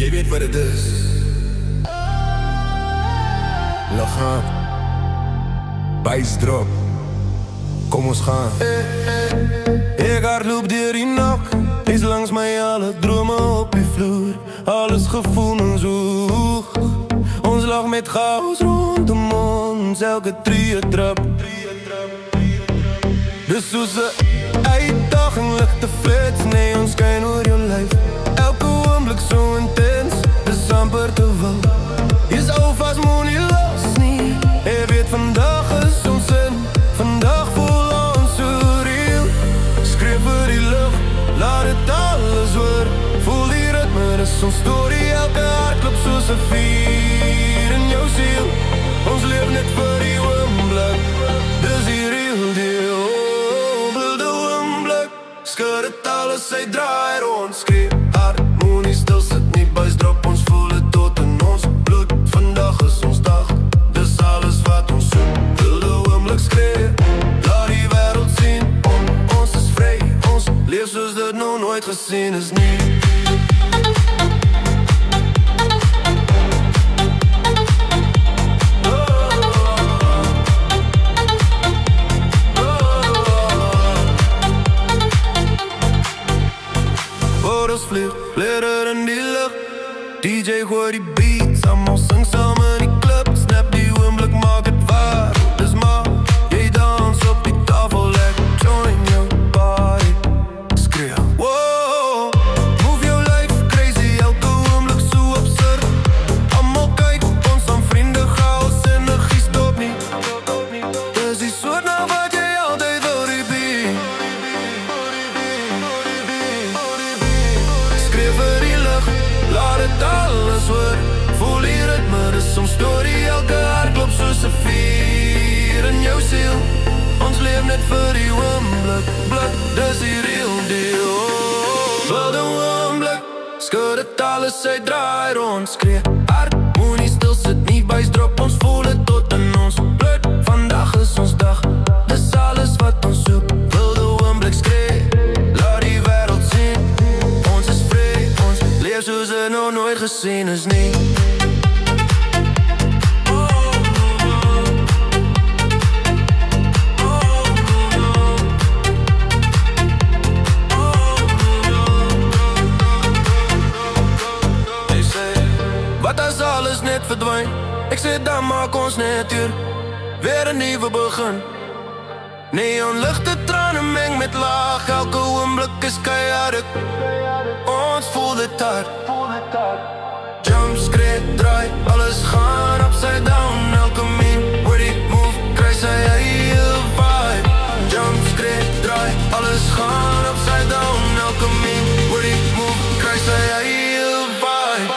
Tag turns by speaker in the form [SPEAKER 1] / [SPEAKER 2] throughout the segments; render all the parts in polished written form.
[SPEAKER 1] Jy weet wat het is. Lichaam Buis drop. Kom ons gaan. Ek hardloop deur die nacht. Lees langs my alle drome op die vloer. Alles gevoelens hoog. Ons lag met chaos rondom ons. Elke tree trap. Dis soos 'n uitdaging, ligte flits. Nee, ons skyn oor jou lyf. Elke oomblik so intens. Dis amper te wil. Jy's ou vast, moet nie los nie. Jy weet vandag is ons sin. Vandag voel ons so real. Skreef vir die lucht, laat het alles hoor. Voel die ritme, dis ons story. Elke hartklop soos 'n vuur in jou ziel. Ons leef net vir die oomblik. Dis die real deal. Wilde oomblik. Skud het alles, hy draai rond. Skreef hard, moet nie stil sit nie. Buis drop, ons voel het tot in ons bloed. Vandag is ons dag. Dis alles wat ons soek. Wilde oomblik skreef. Laat die wêreld sien. Ons is vry. Ons leef soos dit nog nooit gesien is nie. Vlieg, glitter in die lucht. DJ gooi die beats, allemaal sing saam in die club. Snap die oomblik, maak het waar. Dis maar, jy dans op die tafel. Ek join jou body. Skreeuw, wow. Move jou life crazy, elke oomblik so absurd. Allemaal kyk op ons aan vriende, chaos, energie stop nie. Dis die soort na wat jy altyd wil repeat. Skreef vir die lucht, laat het alles hoor. Voel die ritme, dis ons story. Elke hartklop soos 'n vuur in jou ziel. Ons leef net vir die oomblik. Blik, dis die real deal. Wilde oomblik. Skud het alles, hy draai rond. Skree hard, moet nie stil sit nie. Buis drop, ons voel het tot in ons bloed. Vandag is ons dag. Dis alles wat ons soek. Wilde oomblik, skree. Laat die wêreld sien. Ons is vry, ons leef soos dit nog nooit gesien is nie. Wat as alles net verdwyn? Ek sê dan maak ons net weer 'n nuwe begin. Neonligte, trane meng met laag. Elke oomblik is keihard. Ons voel dit hard. Jump, skree, draai, alles gaan upside down. Elke meme, word die move, kry sy eie vibe. Jump, skree, draai, alles gaan upside down. Elke meme, word die move, kry sy eie vibe.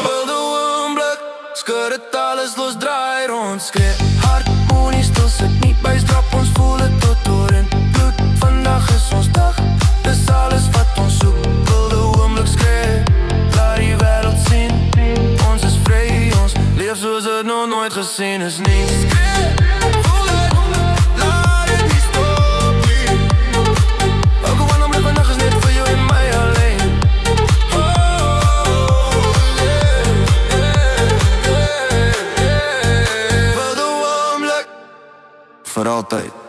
[SPEAKER 1] Wilde oomblik, skud het alles los, draai rond. Skree hard, moet nie stil sit nie. Buis drop, ons voel het tot door in bloed. Vandag is ons dag, dis alles wat ons soek. Wilde oomblik, skree, laat die wêreld sien. Ons is vry, ons leef soos dit nog nooit gesien is nie. Skree, voel het, laat het nie stop nie. Elke oomblik vandag is net vir jou en my alleen. Voor altijd.